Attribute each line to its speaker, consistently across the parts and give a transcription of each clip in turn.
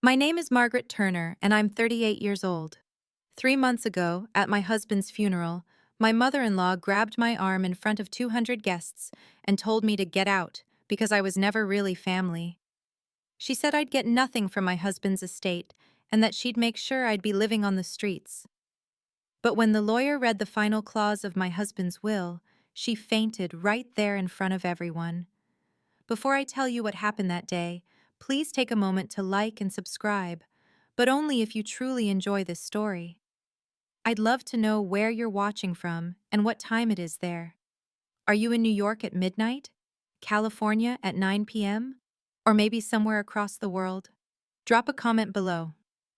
Speaker 1: My name is Margaret Turner, and I'm 38 years old. 3 months ago, at my husband's funeral, my mother-in-law grabbed my arm in front of 200 guests and told me to get out because I was never really family. She said I'd get nothing from my husband's estate and that she'd make sure I'd be living on the streets. But when the lawyer read the final clause of my husband's will, she fainted right there in front of everyone. Before I tell you what happened that day, please take a moment to like and subscribe, but only if you truly enjoy this story. I'd love to know where you're watching from and what time it is there. Are you in New York at midnight? California at 9 p.m.? Or maybe somewhere across the world? Drop a comment below.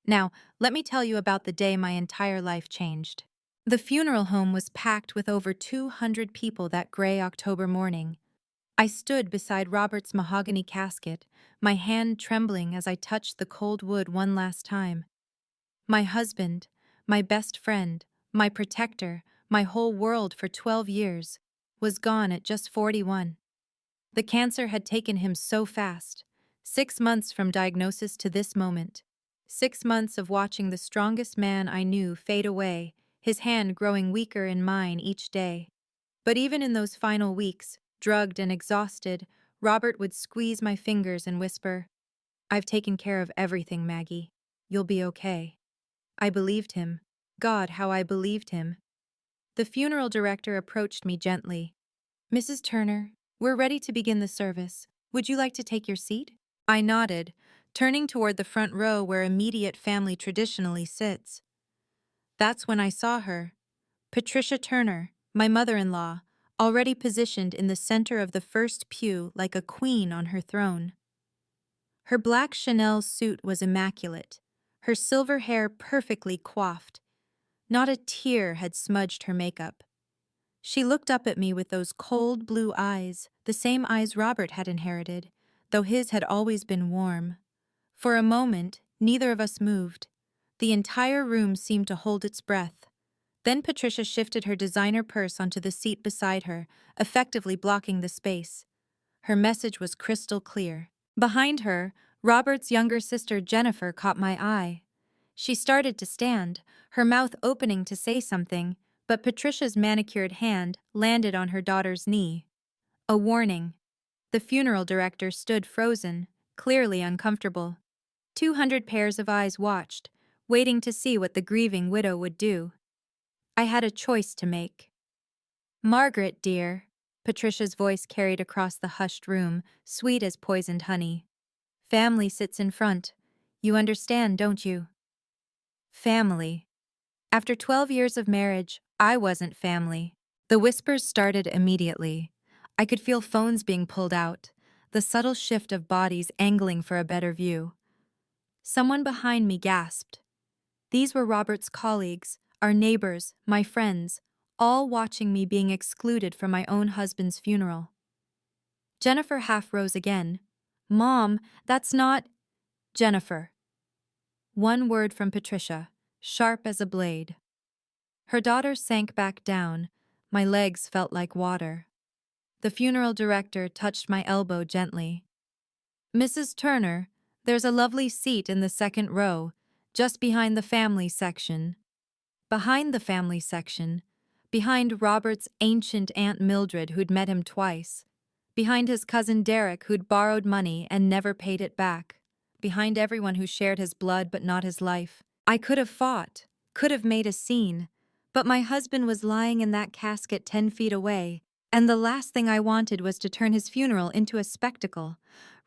Speaker 1: Now, let me tell you about the day my entire life changed. The funeral home was packed with over 200 people that gray October morning. I stood beside Robert's mahogany casket, my hand trembling as I touched the cold wood one last time. My husband, my best friend, my protector, my whole world for 12 years, was gone at just 41. The cancer had taken him so fast. 6 months from diagnosis to this moment. 6 months of watching the strongest man I knew fade away, his hand growing weaker in mine each day. But even in those final weeks, drugged and exhausted, Robert would squeeze my fingers and whisper, "I've taken care of everything, Maggie. You'll be okay." I believed him. God, how I believed him. The funeral director approached me gently. "Mrs. Turner, we're ready to begin the service. Would you like to take your seat?" I nodded, turning toward the front row where immediate family traditionally sits. That's when I saw her. Patricia Turner, my mother-in-law, already positioned in the center of the first pew like a queen on her throne. Her black Chanel suit was immaculate, her silver hair perfectly coiffed. Not a tear had smudged her makeup. She looked up at me with those cold blue eyes, the same eyes Robert had inherited, though his had always been warm. For a moment, neither of us moved. The entire room seemed to hold its breath. Then Patricia shifted her designer purse onto the seat beside her, effectively blocking the space. Her message was crystal clear. Behind her, Robert's younger sister Jennifer caught my eye. She started to stand, her mouth opening to say something, but Patricia's manicured hand landed on her daughter's knee. A warning. The funeral director stood frozen, clearly uncomfortable. 200 pairs of eyes watched, waiting to see what the grieving widow would do. I had a choice to make. "Margaret, dear," Patricia's voice carried across the hushed room, sweet as poisoned honey. "Family sits in front. You understand, don't you?" Family. After 12 years of marriage, I wasn't family. The whispers started immediately. I could feel phones being pulled out, the subtle shift of bodies angling for a better view. Someone behind me gasped. These were Robert's colleagues, our neighbors, my friends, all watching me being excluded from my own husband's funeral. Jennifer half rose again. "Mom, that's not—" Jennifer. One word from Patricia, sharp as a blade. Her daughter sank back down. My legs felt like water. The funeral director touched my elbow gently. "Mrs. Turner, there's a lovely seat in the second row, just behind the family section." Behind the family section, behind Robert's ancient Aunt Mildred who'd met him twice, behind his cousin Derek who'd borrowed money and never paid it back, behind everyone who shared his blood but not his life. I could have fought, could have made a scene, but my husband was lying in that casket 10 feet away, and the last thing I wanted was to turn his funeral into a spectacle.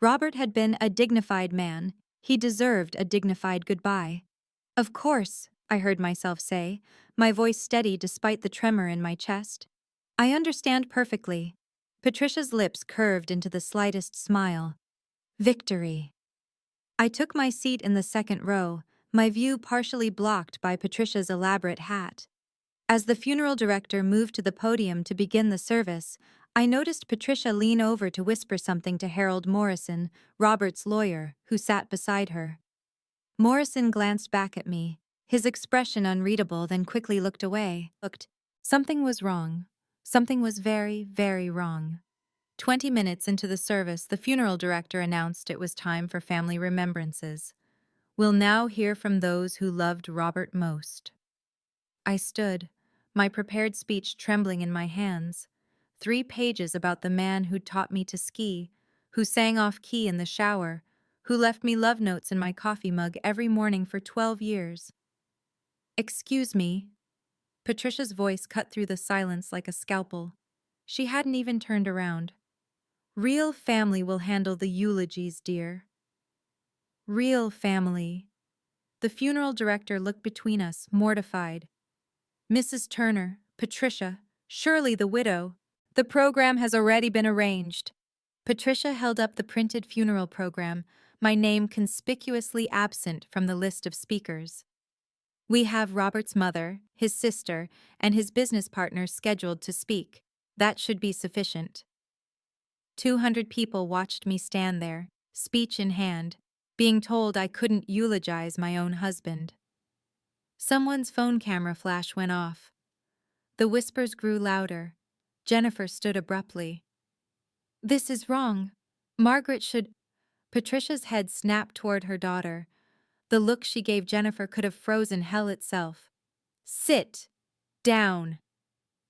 Speaker 1: Robert had been a dignified man. He deserved a dignified goodbye. "Of course," I heard myself say, my voice steady despite the tremor in my chest. "I understand perfectly." Patricia's lips curved into the slightest smile. Victory. I took my seat in the second row, my view partially blocked by Patricia's elaborate hat. As the funeral director moved to the podium to begin the service, I noticed Patricia lean over to whisper something to Harold Morrison, Robert's lawyer, who sat beside her. Morrison glanced back at me, his expression unreadable, then quickly looked away. Something was wrong. Something was very, very wrong. 20 minutes into the service, the funeral director announced it was time for family remembrances. We'll now hear from those who loved Robert most. I stood, my prepared speech trembling in my hands. 3 pages about the man who taught me to ski, who sang off key in the shower, who left me love notes in my coffee mug every morning for 12 years. Excuse me. Patricia's voice cut through the silence like a scalpel. She hadn't even turned around. Real family will handle the eulogies, dear. Real family. The funeral director looked between us, mortified. Mrs. Turner, Patricia, surely the widow. The program has already been arranged. Patricia held up the printed funeral program, my name conspicuously absent from the list of speakers. We have Robert's mother, his sister, and his business partner scheduled to speak. That should be sufficient. 200 people watched me stand there, speech in hand, being told I couldn't eulogize my own husband. Someone's phone camera flash went off. The whispers grew louder. Jennifer stood abruptly. This is wrong. Margaret should... Patricia's head snapped toward her daughter. The look she gave Jennifer could have frozen hell itself. Sit down.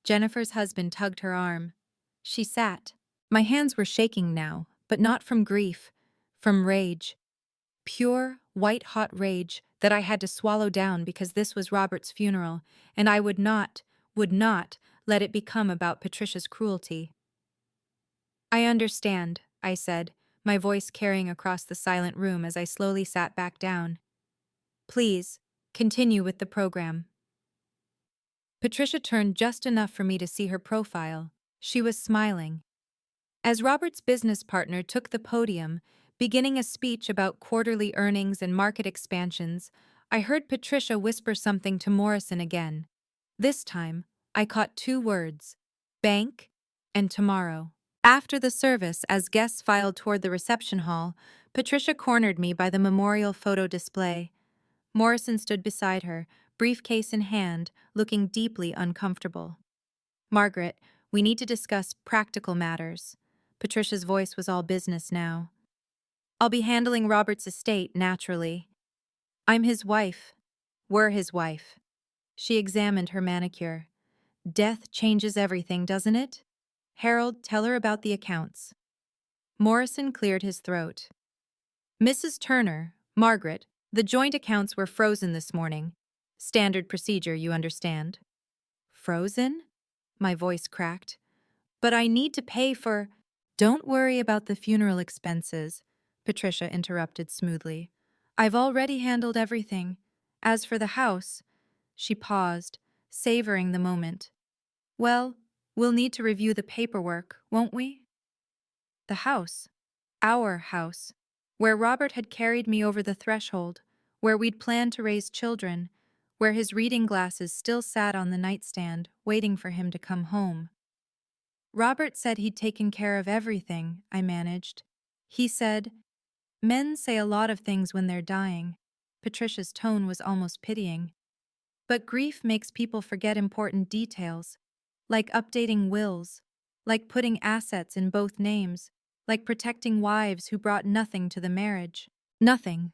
Speaker 1: Jennifer's husband tugged her arm. She sat. My hands were shaking now, but not from grief, from rage. Pure, white-hot rage that I had to swallow down because this was Robert's funeral, and I would not let it become about Patricia's cruelty. I understand, I said, my voice carrying across the silent room as I slowly sat back down. Please, continue with the program. Patricia turned just enough for me to see her profile. She was smiling. As Robert's business partner took the podium, beginning a speech about quarterly earnings and market expansions, I heard Patricia whisper something to Morrison again. This time, I caught 2 words: bank and tomorrow. After the service, as guests filed toward the reception hall, Patricia cornered me by the memorial photo display. Morrison stood beside her, briefcase in hand, looking deeply uncomfortable. Margaret, we need to discuss practical matters. Patricia's voice was all business now. I'll be handling Robert's estate, naturally. I'm his wife. We're his wife. She examined her manicure. Death changes everything, doesn't it? Harold, tell her about the accounts. Morrison cleared his throat. Mrs. Turner, Margaret, the joint accounts were frozen this morning. Standard procedure, you understand. Frozen? My voice cracked. But I need to pay for... Don't worry about the funeral expenses, Patricia interrupted smoothly. I've already handled everything. As for the house... She paused, savoring the moment. Well, we'll need to review the paperwork, won't we? The house. Our house. Where Robert had carried me over the threshold, where we'd planned to raise children, where his reading glasses still sat on the nightstand, waiting for him to come home. Robert said he'd taken care of everything, I managed. He said, men say a lot of things when they're dying. Patricia's tone was almost pitying. But grief makes people forget important details, like updating wills, like putting assets in both names, like protecting wives who brought nothing to the marriage. Nothing.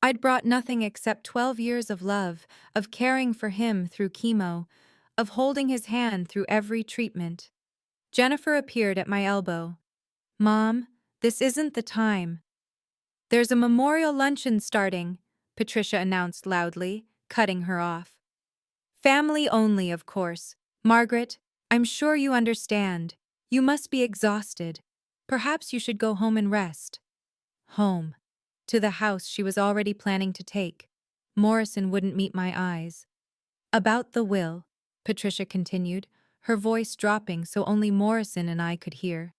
Speaker 1: I'd brought nothing except 12 years of love, of caring for him through chemo, of holding his hand through every treatment. Jennifer appeared at my elbow. Mom, this isn't the time. There's a memorial luncheon starting, Patricia announced loudly, cutting her off. Family only, of course. Margaret, I'm sure you understand. You must be exhausted. Perhaps you should go home and rest. Home. To the house she was already planning to take. Morrison wouldn't meet my eyes. About the will, Patricia continued, her voice dropping so only Morrison and I could hear.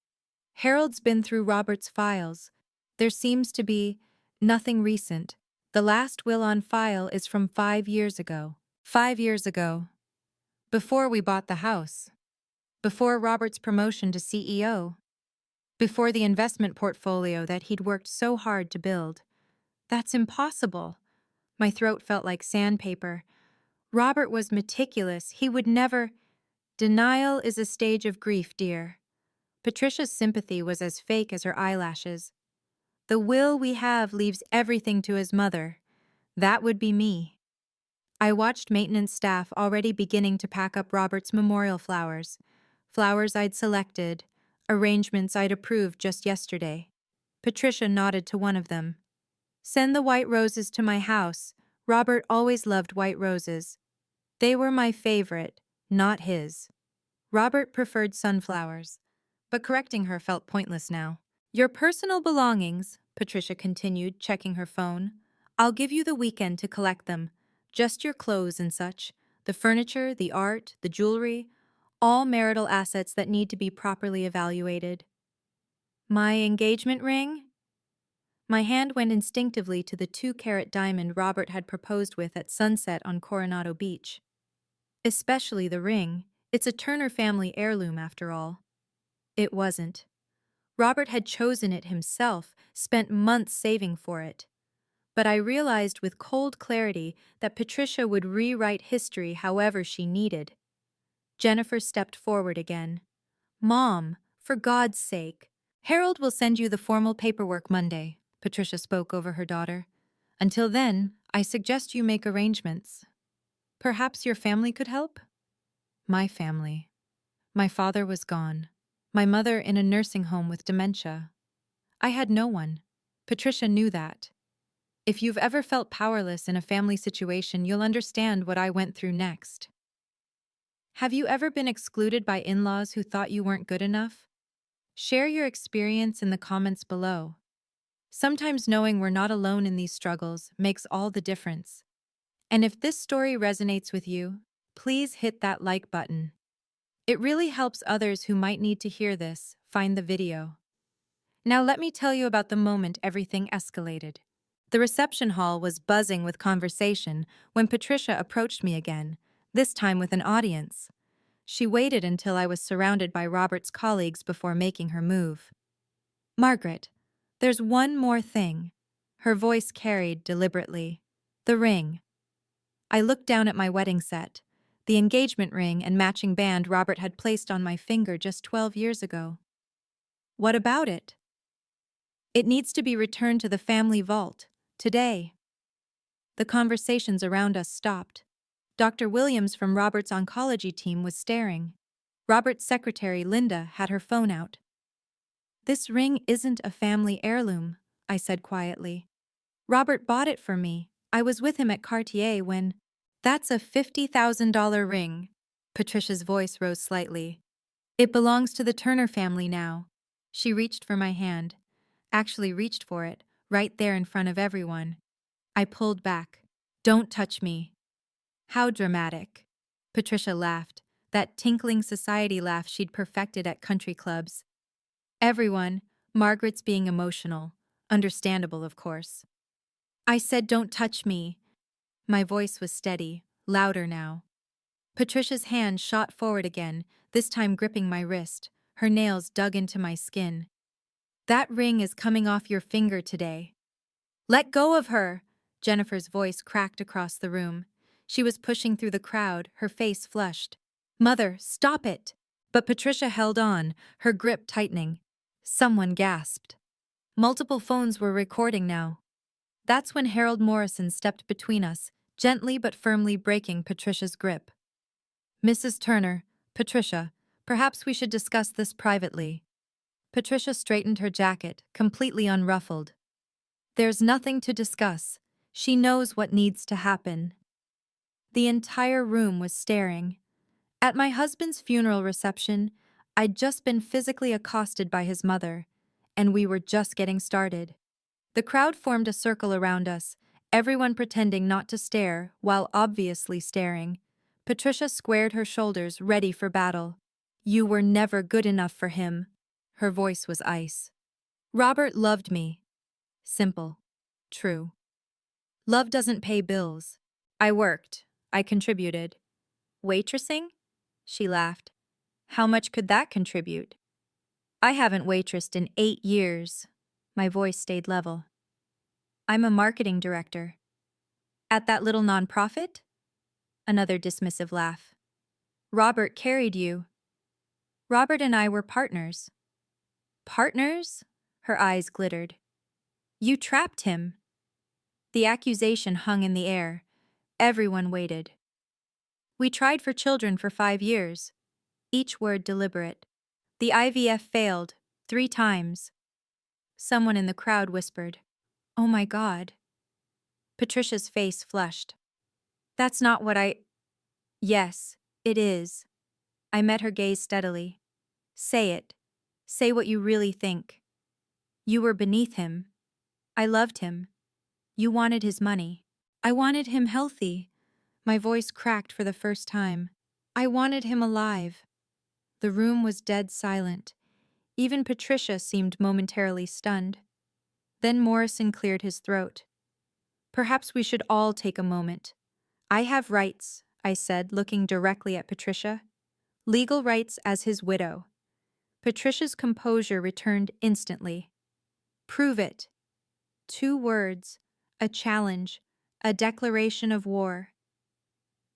Speaker 1: Harold's been through Robert's files. There seems to be nothing recent. The last will on file is from 5 years ago. 5 years ago. Before we bought the house. Before Robert's promotion to CEO. Before the investment portfolio that he'd worked so hard to build. That's impossible. My throat felt like sandpaper. Robert was meticulous. He would never... Denial is a stage of grief, dear. Patricia's sympathy was as fake as her eyelashes. The will we have leaves everything to his mother. That would be me. I watched maintenance staff already beginning to pack up Robert's memorial flowers. Flowers I'd selected, arrangements I'd approved just yesterday. Patricia nodded to one of them. Send the white roses to my house. Robert always loved white roses. They were my favorite, not his. Robert preferred sunflowers. But correcting her felt pointless now. Your personal belongings, Patricia continued, checking her phone. I'll give you the weekend to collect them. Just your clothes and such. The furniture, the art, the jewelry. All marital assets that need to be properly evaluated. My engagement ring? My hand went instinctively to the 2-carat diamond Robert had proposed with at sunset on Coronado Beach. Especially the ring. It's a Turner family heirloom, after all. It wasn't. Robert had chosen it himself, spent months saving for it. But I realized with cold clarity that Patricia would rewrite history however she needed. Jennifer stepped forward again. Mom, for God's sake. Harold will send you the formal paperwork Monday, Patricia spoke over her daughter. Until then, I suggest you make arrangements. Perhaps your family could help? My family. My father was gone. My mother in a nursing home with dementia. I had no one. Patricia knew that. If you've ever felt powerless in a family situation, you'll understand what I went through next. Have you ever been excluded by in-laws who thought you weren't good enough? Share your experience in the comments below. Sometimes knowing we're not alone in these struggles makes all the difference. And if this story resonates with you, please hit that like button. It really helps others who might need to hear this find the video. Now let me tell you about the moment everything escalated. The reception hall was buzzing with conversation when Patricia approached me again, this time with an audience. She waited until I was surrounded by Robert's colleagues before making her move. Margaret, there's one more thing. Her voice carried deliberately. The ring. I looked down at my wedding set, the engagement ring and matching band Robert had placed on my finger just 12 years ago. What about it? It needs to be returned to the family vault, today. The conversations around us stopped. Dr. Williams from Robert's oncology team was staring. Robert's secretary, Linda, had her phone out. This ring isn't a family heirloom, I said quietly. Robert bought it for me. I was with him at Cartier when... That's a $50,000 ring. Patricia's voice rose slightly. It belongs to the Turner family now. She reached for my hand. Actually reached for it, right there in front of everyone. I pulled back. Don't touch me. How dramatic. Patricia laughed, that tinkling society laugh she'd perfected at country clubs. Everyone, Margaret's being emotional. Understandable, of course. I said don't touch me. My voice was steady, louder now. Patricia's hand shot forward again, this time gripping my wrist, her nails dug into my skin. That ring is coming off your finger today. Let go of her! Jennifer's voice cracked across the room. She was pushing through the crowd, her face flushed. Mother, stop it! But Patricia held on, her grip tightening. Someone gasped. Multiple phones were recording now. That's when Harold Morrison stepped between us, gently but firmly breaking Patricia's grip. Mrs. Turner, Patricia, perhaps we should discuss this privately. Patricia straightened her jacket, completely unruffled. There's nothing to discuss. She knows what needs to happen. The entire room was staring. At my husband's funeral reception, I'd just been physically accosted by his mother, and we were just getting started. The crowd formed a circle around us, everyone pretending not to stare while obviously staring. Patricia squared her shoulders, ready for battle. You were never good enough for him. Her voice was ice. Robert loved me. Simple. True. Love doesn't pay bills. I worked. I contributed. Waitressing? She laughed. How much could that contribute? I haven't waitressed in 8 years. My voice stayed level. I'm a marketing director. At that little nonprofit? Another dismissive laugh. Robert carried you. Robert and I were partners. Partners? Her eyes glittered. You trapped him. The accusation hung in the air. Everyone waited. We tried for children for 5 years. Each word deliberate. The IVF failed, 3 times. Someone in the crowd whispered, "Oh my God." Patricia's face flushed. "That's not what I—" "Yes, it is." I met her gaze steadily. "Say it. Say what you really think. You were beneath him. I loved him. You wanted his money. I wanted him healthy." My voice cracked for the first time. "I wanted him alive." The room was dead silent. Even Patricia seemed momentarily stunned. Then Morrison cleared his throat. "Perhaps we should all take a moment. I have rights," I said, looking directly at Patricia. "Legal rights as his widow." Patricia's composure returned instantly. "Prove it." 2 words, a challenge, a declaration of war.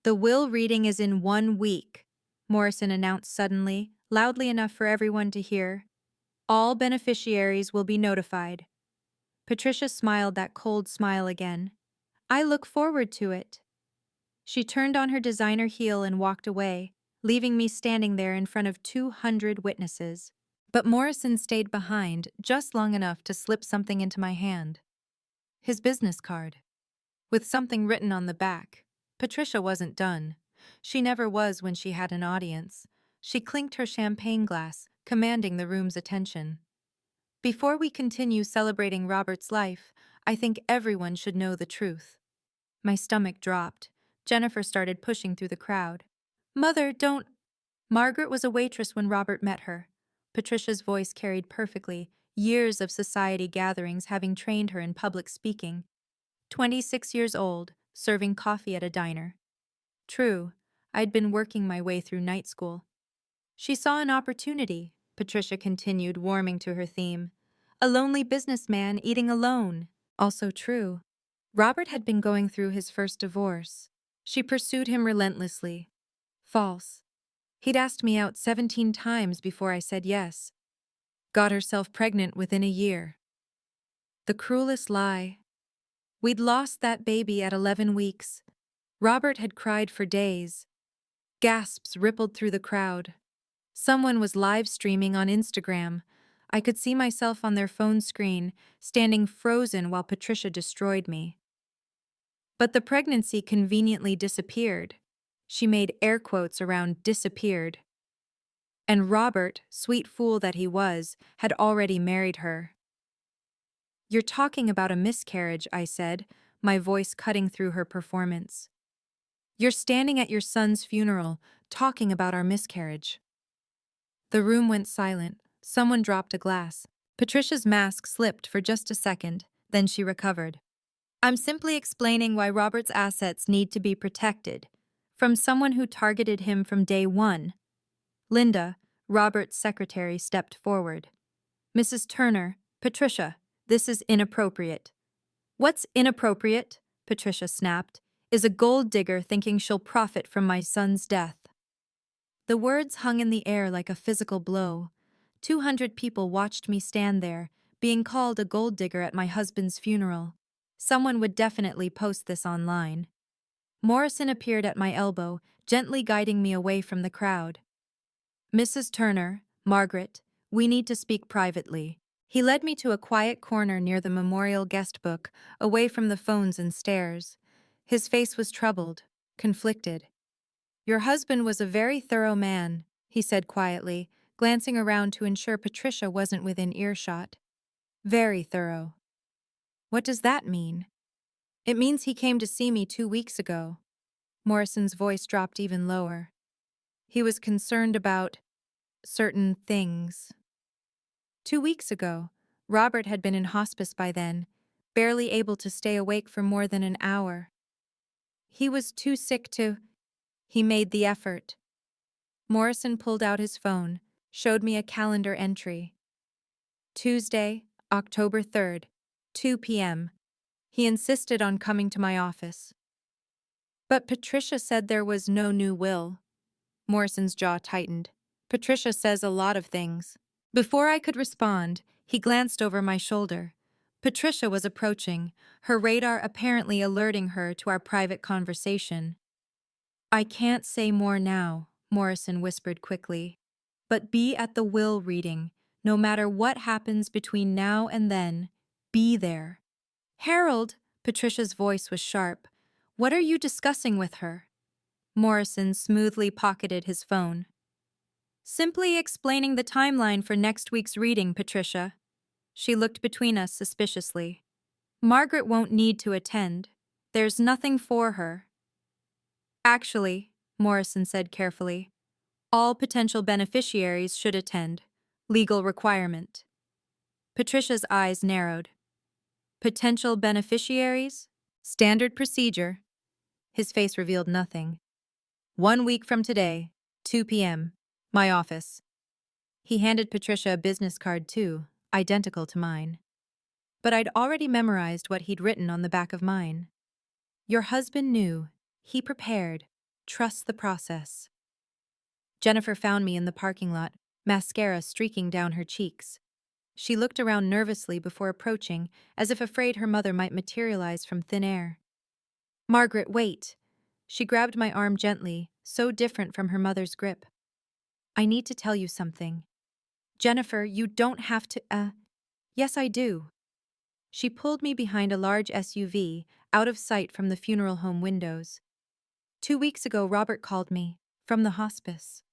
Speaker 1: "The will reading is in 1 week," Morrison announced suddenly, loudly enough for everyone to hear. "All beneficiaries will be notified." Patricia smiled that cold smile again. "I look forward to it." She turned on her designer heel and walked away, leaving me standing there in front of 200 witnesses. But Morrison stayed behind just long enough to slip something into my hand. His business card, with something written on the back. Patricia wasn't done. She never was when she had an audience. She clinked her champagne glass, commanding the room's attention. "Before we continue celebrating Robert's life, I think everyone should know the truth." My stomach dropped. Jennifer started pushing through the crowd. "Mother, don't—" Margaret was a waitress when Robert met her. Patricia's voice carried perfectly, years of society gatherings having trained her in public speaking. 26 years old, serving coffee at a diner. True, I'd been working my way through night school. "She saw an opportunity," Patricia continued, warming to her theme. "A lonely businessman eating alone." Also true. Robert had been going through his first divorce. She pursued him relentlessly. False. He'd asked me out 17 times before I said yes. Got herself pregnant within a year. The cruelest lie. We'd lost that baby at 11 weeks. Robert had cried for days. Gasps rippled through the crowd. Someone was live streaming on Instagram. I could see myself on their phone screen, standing frozen while Patricia destroyed me. But the pregnancy conveniently disappeared. She made air quotes around disappeared. And Robert, sweet fool that he was, had already married her. "You're talking about a miscarriage," I said, my voice cutting through her performance. "You're standing at your son's funeral, talking about our miscarriage." The room went silent. Someone dropped a glass. Patricia's mask slipped for just a second, then she recovered. "I'm simply explaining why Robert's assets need to be protected. From someone who targeted him from day one." Linda, Robert's secretary, stepped forward. "Mrs. Turner, Patricia, this is inappropriate." "What's inappropriate?" Patricia snapped. "Is a gold digger thinking she'll profit from my son's death." The words hung in the air like a physical blow. 200 people watched me stand there, being called a gold digger at my husband's funeral. Someone would definitely post this online. Morrison appeared at my elbow, gently guiding me away from the crowd. "Mrs. Turner, Margaret, we need to speak privately." He led me to a quiet corner near the memorial guest book, away from the phones and stares. His face was troubled, conflicted. "Your husband was a very thorough man," he said quietly, glancing around to ensure Patricia wasn't within earshot. "Very thorough." "What does that mean?" "It means he came to see me 2 weeks ago." Morrison's voice dropped even lower. "He was concerned about certain things." 2 weeks ago, Robert had been in hospice by then, barely able to stay awake for more than an hour. He was too sick to— He made the effort. Morrison pulled out his phone, showed me a calendar entry. Tuesday, October 3rd, 2 p.m. He insisted on coming to my office. "But Patricia said there was no new will." Morrison's jaw tightened. "Patricia says a lot of things." Before I could respond, he glanced over my shoulder. Patricia was approaching, her radar apparently alerting her to our private conversation. "I can't say more now," Morrison whispered quickly. "But be at the will reading. No matter what happens between now and then, be there." "Harold," Patricia's voice was sharp. "What are you discussing with her?" Morrison smoothly pocketed his phone. "Simply explaining the timeline for next week's reading, Patricia." She looked between us suspiciously. "Margaret won't need to attend. There's nothing for her." "Actually," Morrison said carefully, "all potential beneficiaries should attend. Legal requirement." Patricia's eyes narrowed. "Potential beneficiaries? Standard procedure." His face revealed nothing. "1 week from today, 2 p.m. My office." He handed Patricia a business card too, identical to mine. But I'd already memorized what he'd written on the back of mine. "Your husband knew. He prepared. Trust the process." Jennifer found me in the parking lot, mascara streaking down her cheeks. She looked around nervously before approaching, as if afraid her mother might materialize from thin air. "Margaret, wait." She grabbed my arm gently, so different from her mother's grip. "I need to tell you something." "Jennifer, you don't have to, Yes, I do." She pulled me behind a large SUV, out of sight from the funeral home windows. "2 weeks ago, Robert called me, from the hospice."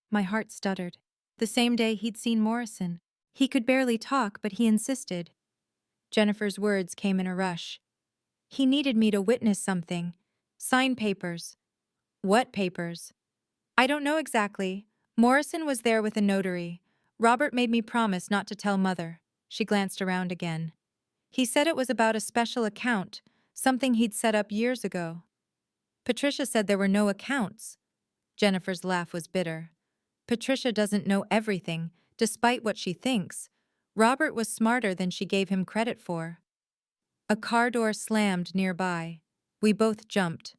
Speaker 1: My heart stuttered. The same day he'd seen Morrison. He could barely talk, but he insisted. Jennifer's words came in a rush. "He needed me to witness something. Sign papers." "What papers?" "I don't know exactly. Morrison was there with a notary. Robert made me promise not to tell Mother." She glanced around again. "He said it was about a special account, something he'd set up years ago." "Patricia said there were no accounts." Jennifer's laugh was bitter. "Patricia doesn't know everything, despite what she thinks. Robert was smarter than she gave him credit for." A car door slammed nearby. We both jumped.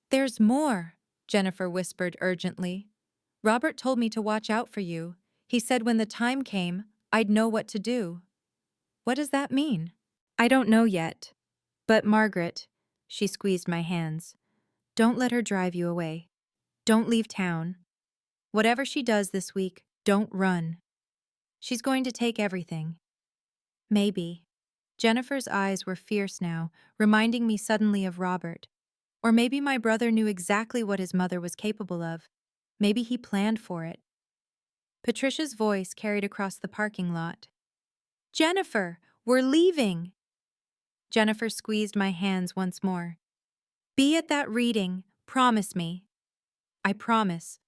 Speaker 1: "There's more," Jennifer whispered urgently. "Robert told me to watch out for you. He said when the time came, I'd know what to do." "What does that mean?" "I don't know yet. But Margaret," she squeezed my hands, "don't let her drive you away. Don't leave town. Whatever she does this week, don't run. She's going to take everything." "Maybe." Jennifer's eyes were fierce now, reminding me suddenly of Robert. Or maybe my brother knew exactly what his mother was capable of. Maybe he planned for it. Patricia's voice carried across the parking lot. "Jennifer, we're leaving!" Jennifer squeezed my hands once more. "Be at that reading. Promise me." "I promise."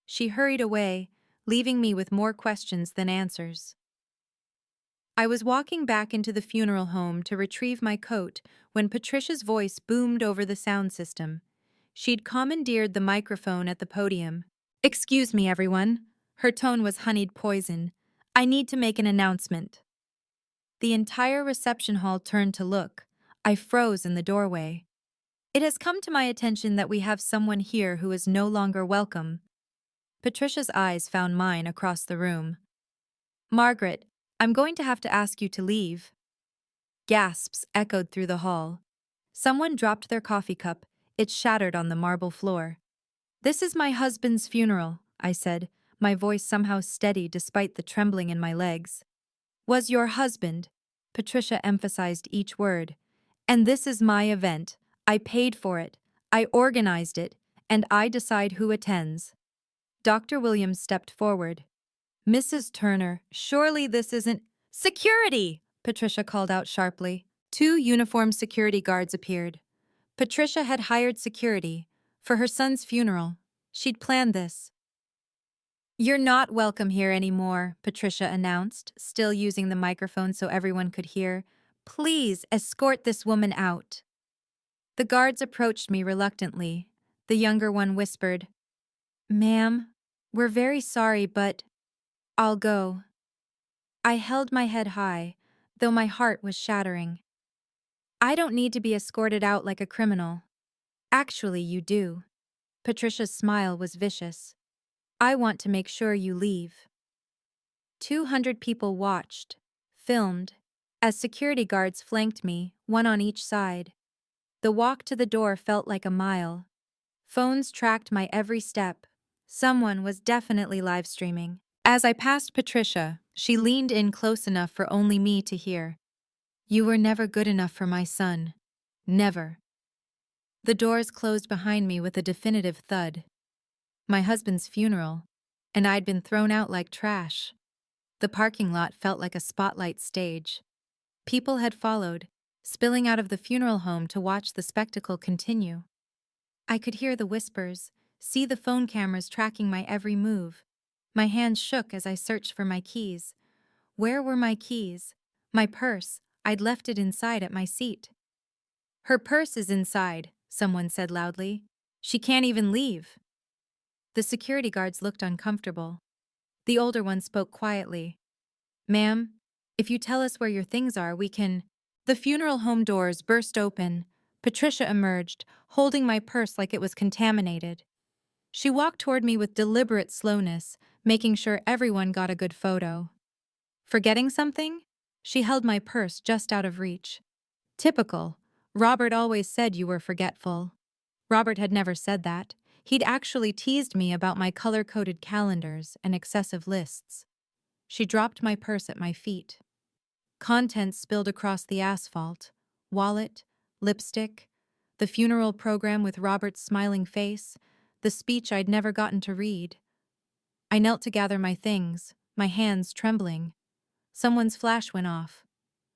Speaker 1: She hurried away, leaving me with more questions than answers. I was walking back into the funeral home to retrieve my coat when Patricia's voice boomed over the sound system. She'd commandeered the microphone at the podium. "Excuse me, everyone." Her tone was honeyed poison. "I need to make an announcement." The entire reception hall turned to look. I froze in the doorway. "It has come to my attention that we have someone here who is no longer welcome." Patricia's eyes found mine across the room. "Margaret, I'm going to have to ask you to leave." Gasps echoed through the hall. Someone dropped their coffee cup. It shattered on the marble floor. "This is my husband's funeral," I said, my voice somehow steady despite the trembling in my legs. "Was your husband," Patricia emphasized each word. "And this is my event. I paid for it. I organized it. And I decide who attends." Dr. Williams stepped forward. "Mrs. Turner, surely this isn't—" "Security!" Patricia called out sharply. 2 uniformed security guards appeared. Patricia had hired security for her son's funeral. She'd planned this. "You're not welcome here anymore," Patricia announced, still using the microphone so everyone could hear. "Please escort this woman out." The guards approached me reluctantly. The younger one whispered, "Ma'am, we're very sorry, but I'll go." I held my head high, though my heart was shattering. "I don't need to be escorted out like a criminal." "Actually, you do." Patricia's smile was vicious. "I want to make sure you leave." 200 people watched, filmed, as security guards flanked me, one on each side. The walk to the door felt like a mile. Phones tracked my every step. Someone was definitely live streaming. As I passed Patricia, she leaned in close enough for only me to hear. "You were never good enough for my son. Never." The doors closed behind me with a definitive thud. My husband's funeral, and I'd been thrown out like trash. The parking lot felt like a spotlight stage. People had followed, spilling out of the funeral home to watch the spectacle continue. I could hear the whispers, see the phone cameras tracking my every move. My hands shook as I searched for my keys. Where were my keys? My purse. I'd left it inside at my seat. "Her purse is inside," someone said loudly. "She can't even leave." The security guards looked uncomfortable. The older one spoke quietly. "Ma'am, if you tell us where your things are, we can—" The funeral home doors burst open. Patricia emerged, holding my purse like it was contaminated. She walked toward me with deliberate slowness, making sure everyone got a good photo. "Forgetting something?" She held my purse just out of reach. "Typical. Robert always said you were forgetful." Robert had never said that. He'd actually teased me about my color-coded calendars and excessive lists. She dropped my purse at my feet. Contents spilled across the asphalt. Wallet, lipstick, the funeral program with Robert's smiling face, the speech I'd never gotten to read. I knelt to gather my things, my hands trembling. Someone's flash went off.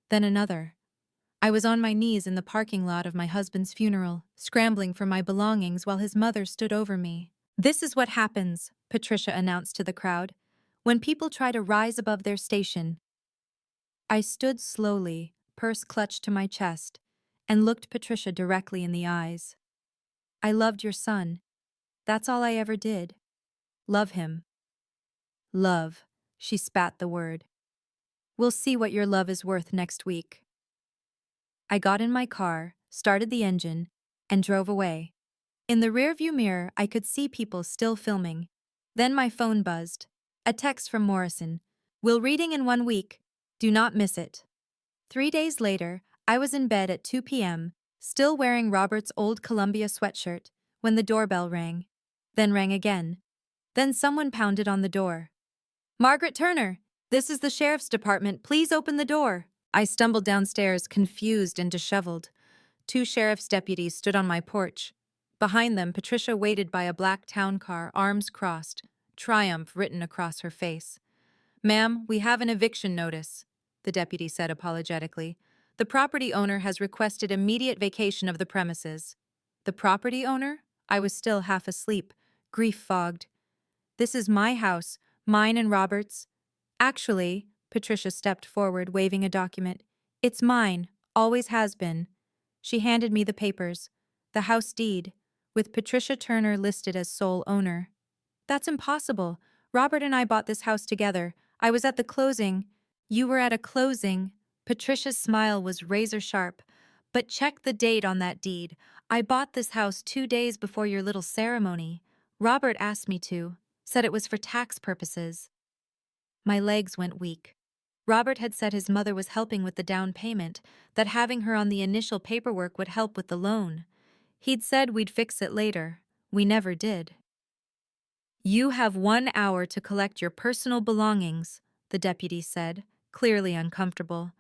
Speaker 1: Then another. I was on my knees in the parking lot of my husband's funeral, scrambling for my belongings while his mother stood over me. "This is what happens," Patricia announced to the crowd, "when people try to rise above their station." I stood slowly, purse clutched to my chest, and looked Patricia directly in the eyes. "I loved your son. That's all I ever did. Love him." "Love," she spat the word. "We'll see what your love is worth next week." I got in my car, started the engine, and drove away. In the rearview mirror, I could see people still filming. Then my phone buzzed. A text from Morrison. "Will reading in 1 week. Do not miss it." 3 days later, I was in bed at 2 p.m., still wearing Robert's old Columbia sweatshirt, when the doorbell rang. Then rang again. Then someone pounded on the door. "Margaret Turner, this is the sheriff's department. Please open the door." I stumbled downstairs, confused and disheveled. 2 sheriff's deputies stood on my porch. Behind them, Patricia waited by a black town car, arms crossed, triumph written across her face. "Ma'am, we have an eviction notice," the deputy said apologetically. "The property owner has requested immediate vacation of the premises." The property owner? I was still half asleep, grief fogged. "This is my house, mine and Robert's." "Actually," Patricia stepped forward, waving a document. "It's mine, always has been." She handed me the papers. The house deed, with Patricia Turner listed as sole owner. "That's impossible. Robert and I bought this house together. I was at the closing." "You were at a closing." Patricia's smile was razor sharp. "But check the date on that deed. I bought this house 2 days before your little ceremony. Robert asked me to. Said it was for tax purposes." My legs went weak. Robert had said his mother was helping with the down payment, that having her on the initial paperwork would help with the loan. He'd said we'd fix it later. We never did. "You have 1 hour to collect your personal belongings," the deputy said, clearly uncomfortable.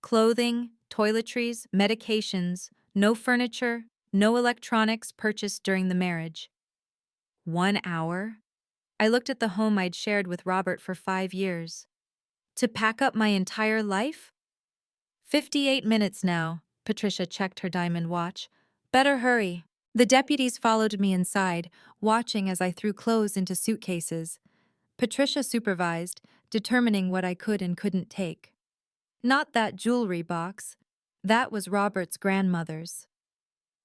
Speaker 1: "Clothing, toiletries, medications, no furniture, no electronics purchased during the marriage." 1 hour? I looked at the home I'd shared with Robert for 5 years. To pack up my entire life? 58 minutes now, Patricia checked her diamond watch. "Better hurry." The deputies followed me inside, watching as I threw clothes into suitcases. Patricia supervised, determining what I could and couldn't take. Not that jewelry box. That was Robert's grandmother's.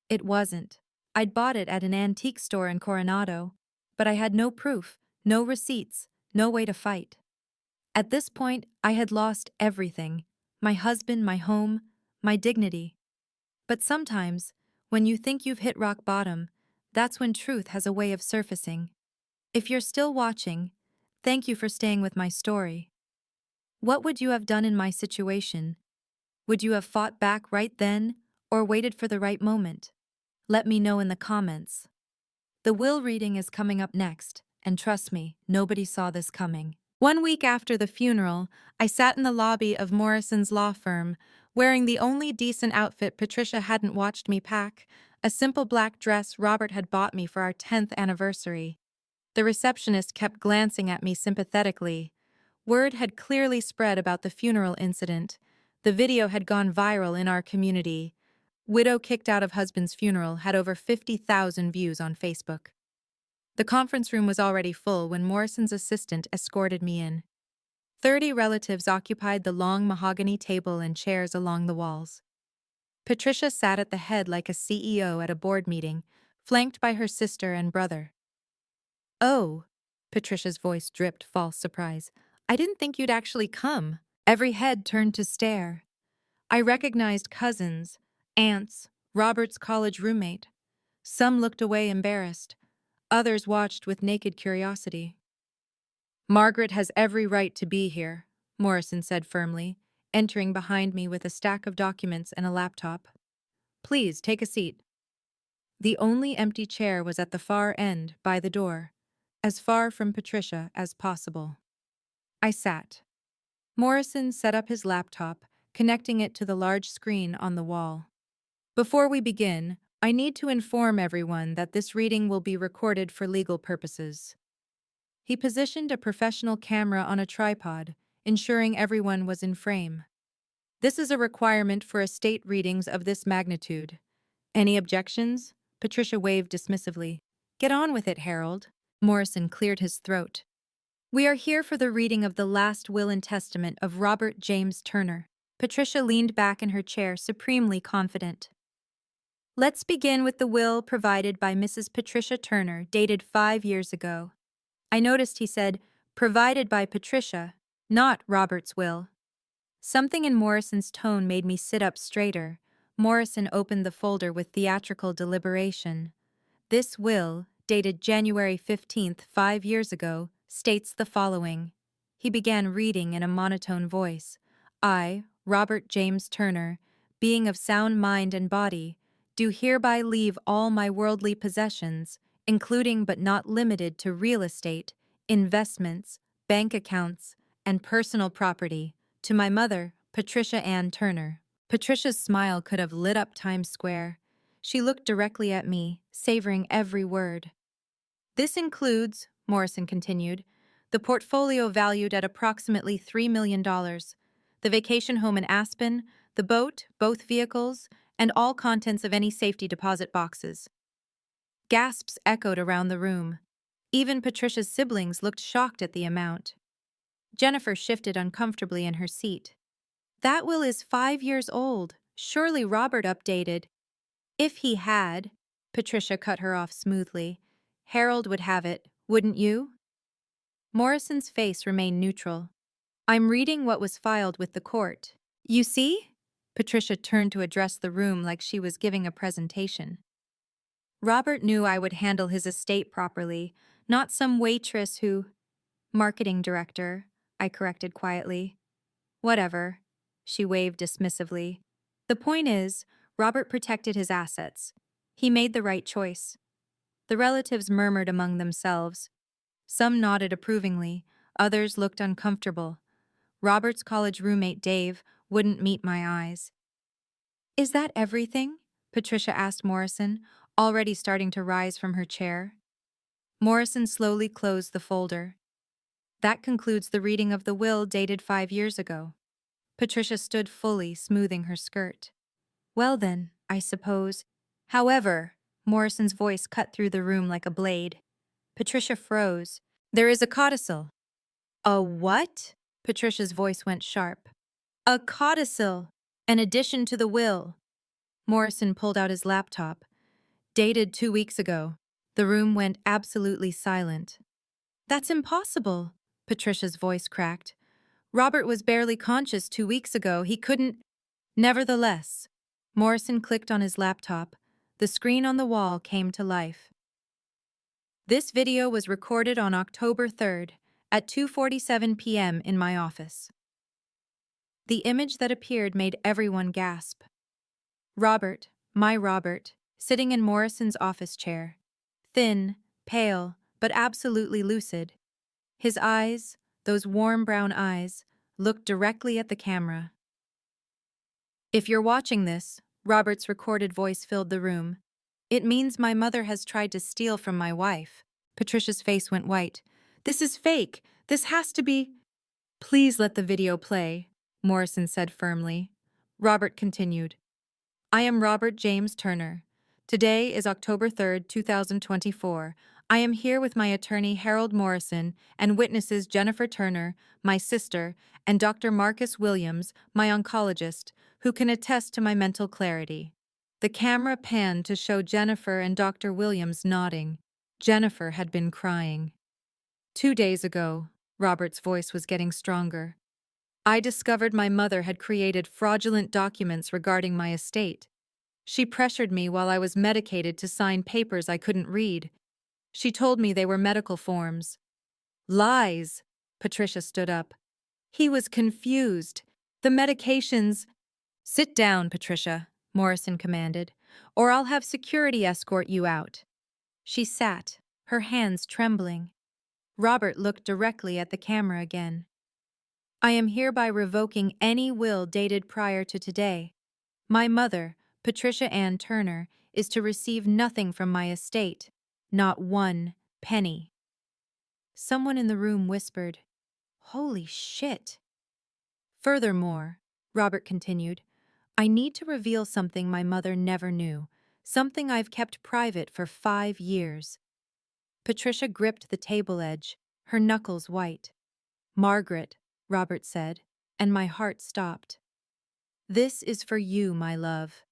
Speaker 1: It wasn't. I'd bought it at an antique store in Coronado, but I had no proof, no receipts, no way to fight. At this point, I had lost everything: my husband, my home, my dignity. But sometimes, when you think you've hit rock bottom, that's when truth has a way of surfacing. If you're still watching, thank you for staying with my story. What would you have done in my situation? Would you have fought back right then, or waited for the right moment? Let me know in the comments. The will reading is coming up next, and trust me, nobody saw this coming. 1 week after the funeral, I sat in the lobby of Morrison's law firm, wearing the only decent outfit Patricia hadn't watched me pack, a simple black dress Robert had bought me for our 10th anniversary. The receptionist kept glancing at me sympathetically. Word had clearly spread about the funeral incident. The video had gone viral in our community. Widow kicked out of husband's funeral had over 50,000 views on Facebook. The conference room was already full when Morrison's assistant escorted me in. 30 relatives occupied the long mahogany table and chairs along the walls. Patricia sat at the head like a CEO at a board meeting, flanked by her sister and brother. "Oh," Patricia's voice dripped false surprise. "I didn't think you'd actually come." Every head turned to stare. I recognized cousins, aunts, Robert's college roommate. Some looked away embarrassed. Others watched with naked curiosity. "Margaret has every right to be here," Morrison said firmly, entering behind me with a stack of documents and a laptop. "Please, take a seat." The only empty chair was at the far end, by the door, as far from Patricia as possible. I sat. Morrison set up his laptop, connecting it to the large screen on the wall. "Before we begin, I need to inform everyone that this reading will be recorded for legal purposes." He positioned a professional camera on a tripod, ensuring everyone was in frame. "This is a requirement for estate readings of this magnitude. Any objections?" Patricia waved dismissively. "Get on with it, Harold." Morrison cleared his throat. "We are here for the reading of the last will and testament of Robert James Turner." Patricia leaned back in her chair, supremely confident. "Let's begin with the will provided by Mrs. Patricia Turner, dated 5 years ago." I noticed he said, "provided by Patricia," not Robert's will. Something in Morrison's tone made me sit up straighter. Morrison opened the folder with theatrical deliberation. "This will, dated January 15th, 5 years ago, states the following." He began reading in a monotone voice. "I, Robert James Turner, being of sound mind and body, do hereby leave all my worldly possessions, including but not limited to real estate, investments, bank accounts, and personal property, to my mother, Patricia Ann Turner." Patricia's smile could have lit up Times Square. She looked directly at me, savoring every word. "This includes," Morrison continued, "the portfolio valued at approximately $3 million, the vacation home in Aspen, the boat, both vehicles, and all contents of any safety deposit boxes." Gasps echoed around the room. Even Patricia's siblings looked shocked at the amount. Jennifer shifted uncomfortably in her seat. "That will is 5 years old. Surely Robert updated." "If he had," Patricia cut her off smoothly, "Harold would have it, wouldn't you?" Morrison's face remained neutral. "I'm reading what was filed with the court. You see?" Patricia turned to address the room like she was giving a presentation. "Robert knew I would handle his estate properly, not some waitress who—" "Marketing director," I corrected quietly. "Whatever," she waved dismissively. "The point is, Robert protected his assets. He made the right choice." The relatives murmured among themselves. Some nodded approvingly, others looked uncomfortable. Robert's college roommate, Dave, wouldn't meet my eyes. "Is that everything?" Patricia asked Morrison, already starting to rise from her chair. Morrison slowly closed the folder. "That concludes the reading of the will dated 5 years ago." Patricia stood fully, smoothing her skirt. "Well then, I suppose." "However," Morrison's voice cut through the room like a blade. Patricia froze. "There is a codicil." "A what?" Patricia's voice went sharp. "A codicil, an addition to the will." Morrison pulled out his laptop. "Dated 2 weeks ago." The room went absolutely silent. "That's impossible," Patricia's voice cracked. "Robert was barely conscious 2 weeks ago. He couldn't—" "Nevertheless," Morrison clicked on his laptop. The screen on the wall came to life. "This video was recorded on October 3rd at 2:47 p.m. in my office." The image that appeared made everyone gasp. Robert, my Robert, sitting in Morrison's office chair. Thin, pale, but absolutely lucid. His eyes, those warm brown eyes, looked directly at the camera. If you're watching this, Robert's recorded voice filled the room. It means my mother has tried to steal from my wife. Patricia's face went white. This is fake. This has to be. Please let the video play, Morrison said firmly. Robert continued. I am Robert James Turner. Today is October 3rd, 2024. I am here with my attorney Harold Morrison and witnesses Jennifer Turner, my sister, and Dr. Marcus Williams, my oncologist, who can attest to my mental clarity. The camera panned to show Jennifer and Dr. Williams nodding. Jennifer had been crying. 2 days ago, Robert's voice was getting stronger. I discovered my mother had created fraudulent documents regarding my estate. She pressured me while I was medicated to sign papers I couldn't read. She told me they were medical forms. Lies! Patricia stood up. He was confused. The medications. Sit down, Patricia, Morrison commanded, or I'll have security escort you out. She sat, her hands trembling. Robert looked directly at the camera again. I am hereby revoking any will dated prior to today. My mother, Patricia Ann Turner, is to receive nothing from my estate, not 1 penny. Someone in the room whispered, Holy shit. Furthermore, Robert continued, I need to reveal something my mother never knew, something I've kept private for 5 years. Patricia gripped the table edge, her knuckles white. Margaret, Robert said, and my heart stopped. This is for you, my love.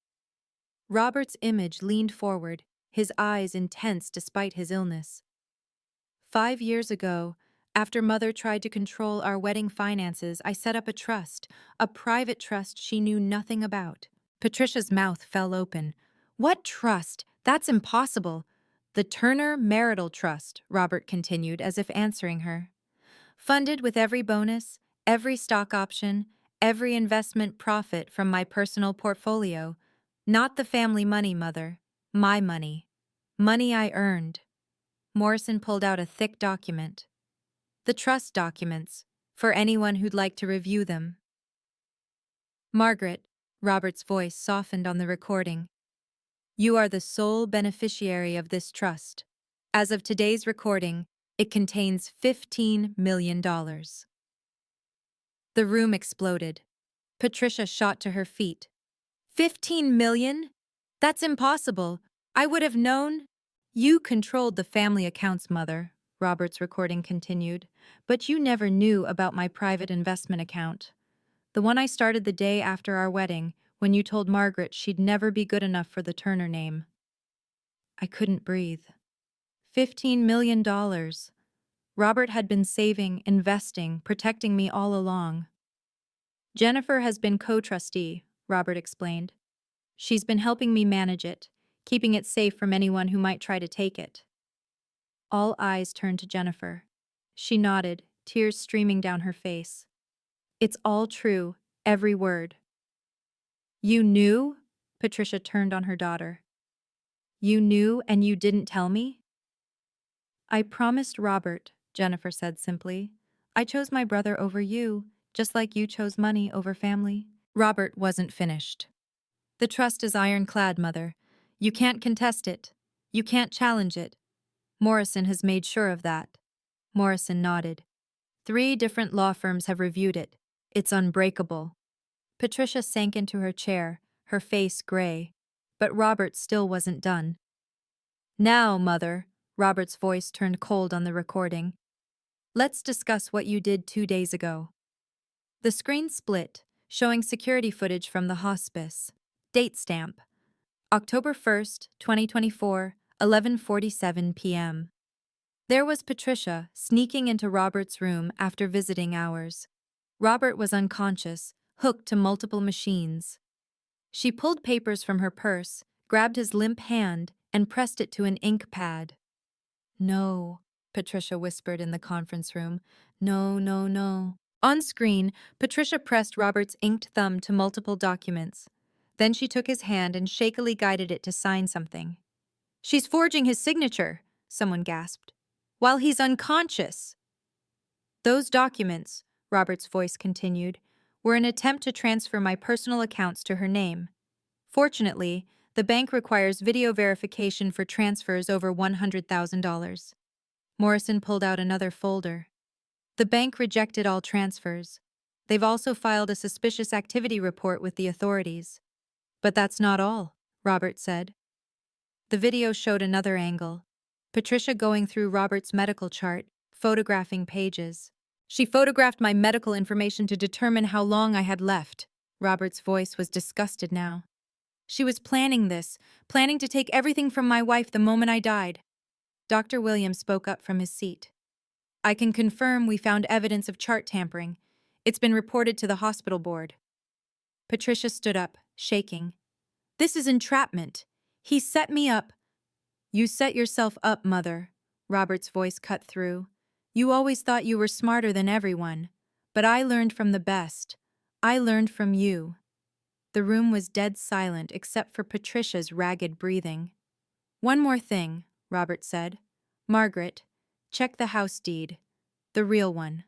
Speaker 1: Robert's image leaned forward, his eyes intense despite his illness. 5 years ago, after Mother tried to control our wedding finances, I set up a trust, a private trust she knew nothing about. Patricia's mouth fell open. What trust? That's impossible. The Turner Marital Trust, Robert continued as if answering her. Funded with every bonus, every stock option, every investment profit from my personal portfolio. Not the family money, Mother. My money. Money I earned. Morrison pulled out a thick document. The trust documents, for anyone who'd like to review them. Margaret, Robert's voice softened on the recording. You are the sole beneficiary of this trust. As of today's recording, it contains $15 million. The room exploded. Patricia shot to her feet. 15 million? That's impossible. I would have known. You controlled the family accounts, Mother, Robert's recording continued, but you never knew about my private investment account. The one I started the day after our wedding, when you told Margaret she'd never be good enough for the Turner name. I couldn't breathe. $15 million. Robert had been saving, investing, protecting me all along. Jennifer has been co-trustee, Robert explained. She's been helping me manage it, keeping it safe from anyone who might try to take it. All eyes turned to Jennifer. She nodded, tears streaming down her face. It's all true, every word. You knew? Patricia turned on her daughter. You knew and you didn't tell me? I promised Robert, Jennifer said simply. I chose my brother over you, just like you chose money over family. Robert wasn't finished. The trust is iron-clad, Mother. You can't contest it. You can't challenge it. Morrison has made sure of that. Morrison nodded. 3 different law firms have reviewed it. It's unbreakable. Patricia sank into her chair, her face gray. But Robert still wasn't done. Now, Mother, Robert's voice turned cold on the recording. Let's discuss what you did 2 days ago. The screen split, showing security footage from the hospice. Date stamp. October 1st, 2024, 11:47 p.m. There was Patricia sneaking into Robert's room after visiting hours. Robert was unconscious, hooked to multiple machines. She pulled papers from her purse, grabbed his limp hand, and pressed it to an ink pad. No, Patricia whispered in the conference room. No, no, no. On screen, Patricia pressed Robert's inked thumb to multiple documents. Then she took his hand and shakily guided it to sign something. "She's forging his signature," someone gasped. "While he's unconscious." "Those documents," Robert's voice continued, "were an attempt to transfer my personal accounts to her name. Fortunately, the bank requires video verification for transfers over $100,000. Morrison pulled out another folder. "The bank rejected all transfers. They've also filed a suspicious activity report with the authorities." "But that's not all," Robert said. The video showed another angle. Patricia going through Robert's medical chart, photographing pages. "She photographed my medical information to determine how long I had left." Robert's voice was disgusted now. "She was planning this, planning to take everything from my wife the moment I died." Dr. Williams spoke up from his seat. "I can confirm we found evidence of chart tampering. It's been reported to the hospital board." Patricia stood up, shaking. "This is entrapment. He set me up." "You set yourself up, Mother," Robert's voice cut through. "You always thought you were smarter than everyone. But I learned from the best. I learned from you." The room was dead silent except for Patricia's ragged breathing. "One more thing," Robert said. "Margaret, check the house deed. The real one."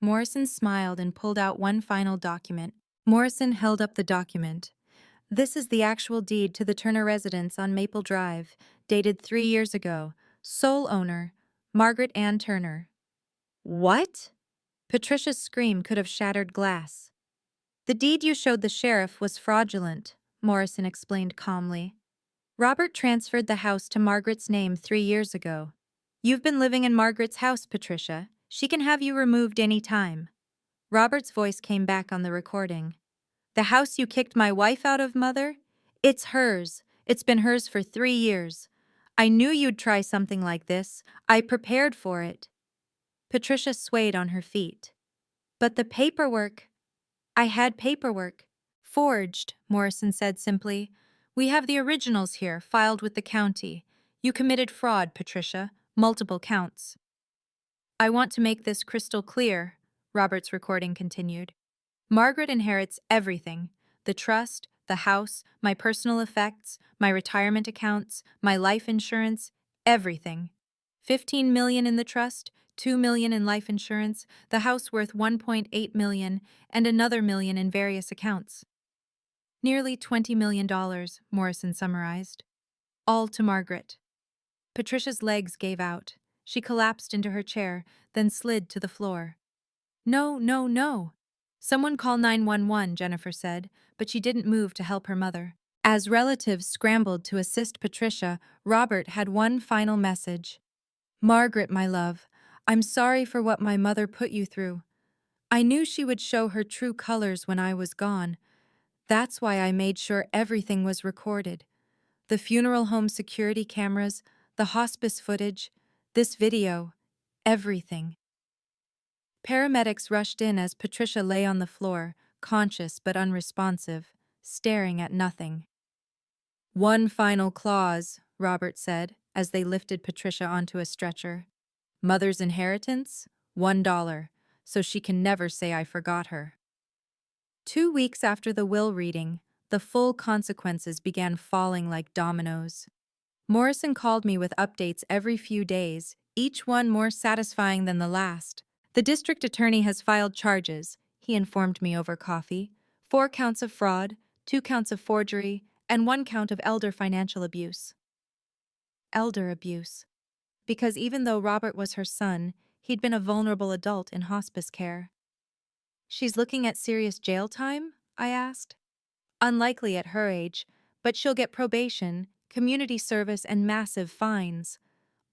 Speaker 1: Morrison smiled and pulled out one final document. Morrison held up the document. "This is the actual deed to the Turner residence on Maple Drive, dated 3 years ago. Sole owner, Margaret Ann Turner." "What?" Patricia's scream could have shattered glass. "The deed you showed the sheriff was fraudulent," Morrison explained calmly. "Robert transferred the house to Margaret's name 3 years ago. You've been living in Margaret's house, Patricia. She can have you removed any time." Robert's voice came back on the recording. "The house you kicked my wife out of, Mother? It's hers. It's been hers for 3 years. I knew you'd try something like this. I prepared for it." Patricia swayed on her feet. "But the paperwork—" "I had paperwork." "Forged," Morrison said simply. "We have the originals here, filed with the county. You committed fraud, Patricia. Multiple counts." "I want to make this crystal clear," Robert's recording continued. "Margaret inherits everything: the trust, the house, my personal effects, my retirement accounts, my life insurance, everything. 15 million in the trust, 2 million in life insurance, the house worth 1.8 million, and another million in various accounts." "Nearly $20 million, Morrison summarized. "All to Margaret." Patricia's legs gave out. She collapsed into her chair, then slid to the floor. "No, no, no." "Someone call 911, Jennifer said, but she didn't move to help her mother. As relatives scrambled to assist Patricia, Robert had one final message. "Margaret, my love, I'm sorry for what my mother put you through. I knew she would show her true colors when I was gone. That's why I made sure everything was recorded. The funeral home security cameras, the hospice footage, this video, everything." Paramedics rushed in as Patricia lay on the floor, conscious but unresponsive, staring at nothing. "One final clause," Robert said, as they lifted Patricia onto a stretcher. "Mother's inheritance? $1, so she can never say I forgot her." 2 weeks after the will reading, the full consequences began falling like dominoes. Morrison called me with updates every few days, each one more satisfying than the last. "The district attorney has filed charges," he informed me over coffee. 4 counts of fraud, 2 counts of forgery, and 1 count of elder financial abuse. Elder abuse. Because even though Robert was her son, he'd been a vulnerable adult in hospice care. "She's looking at serious jail time?" I asked. "Unlikely at her age, but she'll get probation, community service, and massive fines.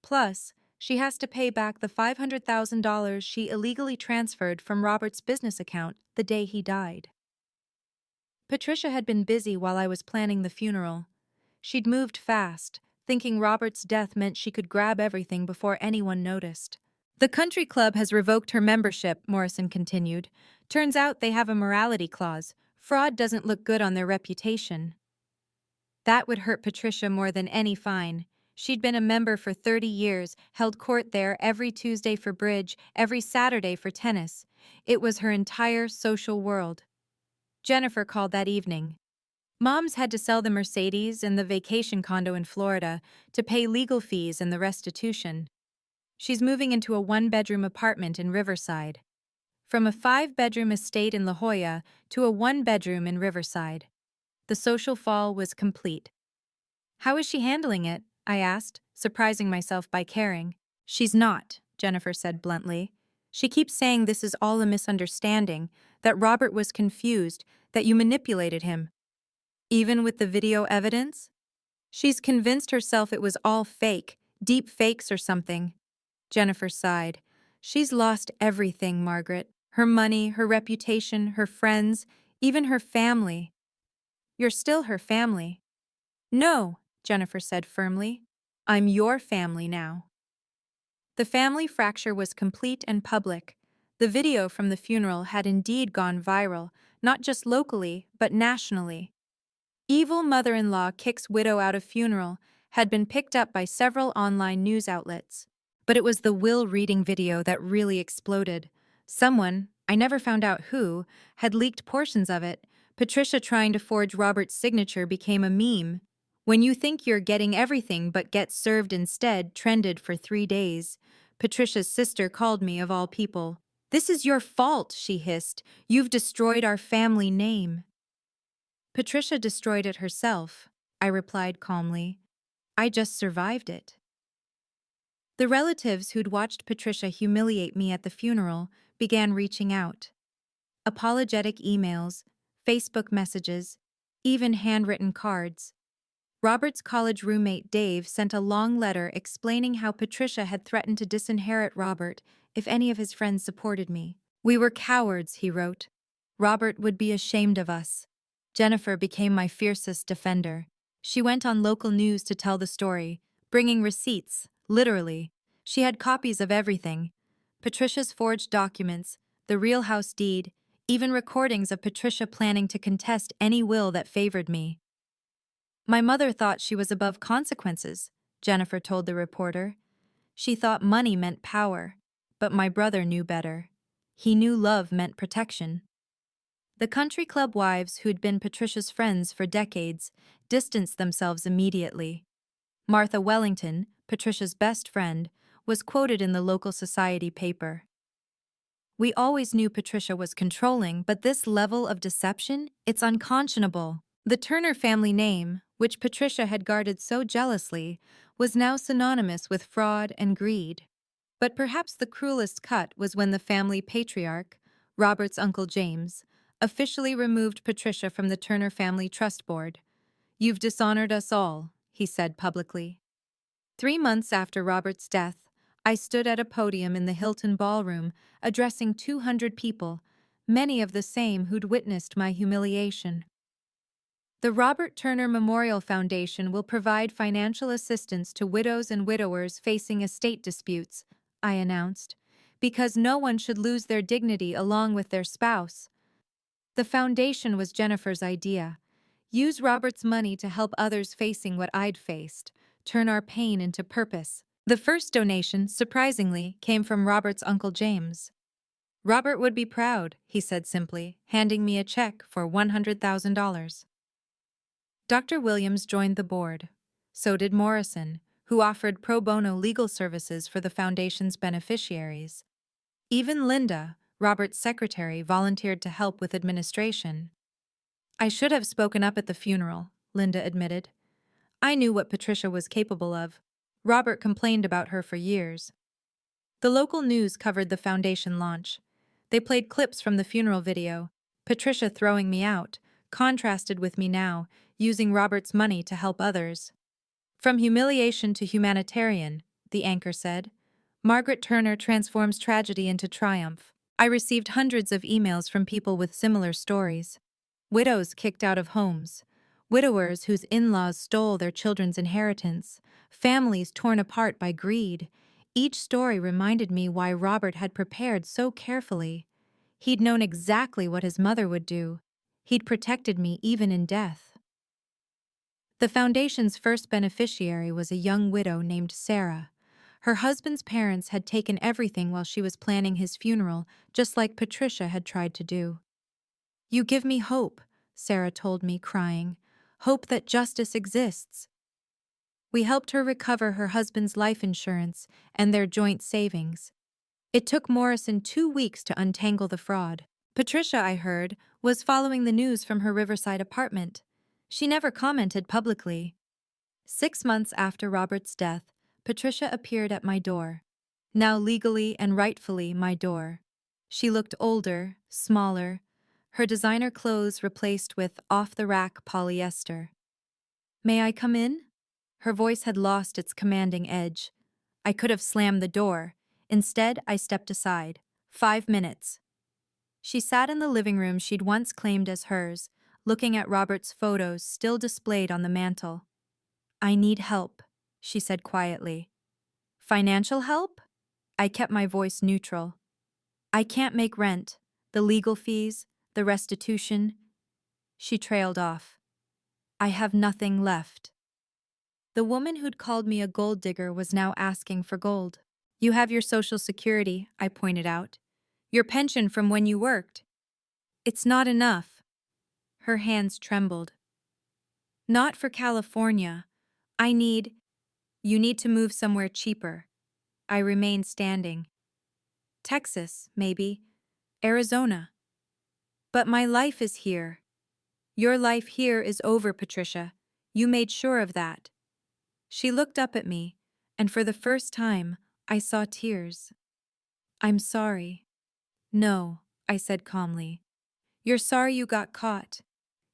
Speaker 1: Plus, she has to pay back the $500,000 she illegally transferred from Robert's business account the day he died." Patricia had been busy while I was planning the funeral. She'd moved fast, thinking Robert's death meant she could grab everything before anyone noticed. "The country club has revoked her membership," Morrison continued. "Turns out they have a morality clause. Fraud doesn't look good on their reputation." That would hurt Patricia more than any fine. She'd been a member for 30 years, held court there every Tuesday for bridge, every Saturday for tennis. It was her entire social world. Jennifer called that evening. Mom's had to sell the Mercedes and the vacation condo in Florida to pay legal fees and the restitution. She's moving into a one-bedroom apartment in Riverside. From a five-bedroom estate in La Jolla to a one-bedroom in Riverside. The social fall was complete. How is she handling it? I asked, surprising myself by caring. She's not, Jennifer said bluntly. She keeps saying this is all a misunderstanding, that Robert was confused, that you manipulated him. Even with the video evidence? She's convinced herself it was all fake, deep fakes or something. Jennifer sighed. She's lost everything, Margaret. Her money, her reputation, her friends, even her family. You're still her family. No, Jennifer said firmly. I'm your family now. The family fracture was complete and public. The video from the funeral had indeed gone viral, not just locally, but nationally. Evil mother-in-law kicks widow out of funeral had been picked up by several online news outlets. But it was the will reading video that really exploded. Someone, I never found out who, had leaked portions of it. Patricia trying to forge Robert's signature became a meme. When you think you're getting everything but get served instead trended for 3 days. Patricia's sister called me of all people. This is your fault, she hissed. You've destroyed our family name. Patricia destroyed it herself, I replied calmly. I just survived it. The relatives who'd watched Patricia humiliate me at the funeral began reaching out. Apologetic emails, Facebook messages, even handwritten cards. Robert's college roommate Dave sent a long letter explaining how Patricia had threatened to disinherit Robert if any of his friends supported me. We were cowards, he wrote. Robert would be ashamed of us. Jennifer became my fiercest defender. She went on local news to tell the story, bringing receipts, literally. She had copies of everything. Patricia's forged documents, the real house deed, even recordings of Patricia planning to contest any will that favored me. My mother thought she was above consequences, Jennifer told the reporter. She thought money meant power, but my brother knew better. He knew love meant protection. The country club wives who'd been Patricia's friends for decades distanced themselves immediately. Martha Wellington, Patricia's best friend, was quoted in the local society paper. We always knew Patricia was controlling, but this level of deception, it's unconscionable. The Turner family name, which Patricia had guarded so jealously, was now synonymous with fraud and greed. But perhaps the cruelest cut was when the family patriarch, Robert's Uncle James, officially removed Patricia from the Turner family trust board. You've dishonored us all, he said publicly. 3 months after Robert's death, I stood at a podium in the Hilton Ballroom, addressing 200 people, many of the same who'd witnessed my humiliation. The Robert Turner Memorial Foundation will provide financial assistance to widows and widowers facing estate disputes, I announced, because no one should lose their dignity along with their spouse. The foundation was Jennifer's idea. Use Robert's money to help others facing what I'd faced, turn our pain into purpose. The first donation, surprisingly, came from Robert's Uncle James. Robert would be proud, he said simply, handing me a check for $100,000. Dr. Williams joined the board. So did Morrison, who offered pro bono legal services for the foundation's beneficiaries. Even Linda, Robert's secretary, volunteered to help with administration. I should have spoken up at the funeral, Linda admitted. I knew what Patricia was capable of. Robert complained about her for years. The local news covered the foundation launch. They played clips from the funeral video, Patricia throwing me out, contrasted with me now, using Robert's money to help others. From humiliation to humanitarian, the anchor said. Margaret Turner transforms tragedy into triumph. I received hundreds of emails from people with similar stories. Widows kicked out of homes, widowers whose in-laws stole their children's inheritance, families torn apart by greed. Each story reminded me why Robert had prepared so carefully. He'd known exactly what his mother would do. He'd protected me even in death. The foundation's first beneficiary was a young widow named Sarah. Her husband's parents had taken everything while she was planning his funeral, just like Patricia had tried to do. "You give me hope," Sarah told me, crying. "Hope that justice exists." We helped her recover her husband's life insurance and their joint savings. It took Morrison 2 weeks to untangle the fraud. Patricia, I heard, was following the news from her Riverside apartment. She never commented publicly. 6 months after Robert's death, Patricia appeared at my door. Now legally and rightfully my door. She looked older, smaller, her designer clothes replaced with off-the-rack polyester. "May I come in?" Her voice had lost its commanding edge. I could have slammed the door. Instead, I stepped aside. 5 minutes. She sat in the living room she'd once claimed as hers, looking at Robert's photos still displayed on the mantel. "I need help," she said quietly. "Financial help?" I kept my voice neutral. "I can't make rent. The legal fees, the restitution." She trailed off. "I have nothing left." The woman who'd called me a gold digger was now asking for gold. "You have your Social Security," I pointed out. "Your pension from when you worked." "It's not enough." Her hands trembled. "Not for California. You need to move somewhere cheaper." I remained standing. "Texas, maybe. Arizona." "But my life is here." "Your life here is over, Patricia. You made sure of that." She looked up at me, and for the first time, I saw tears. "I'm sorry." "No," I said calmly. "You're sorry you got caught.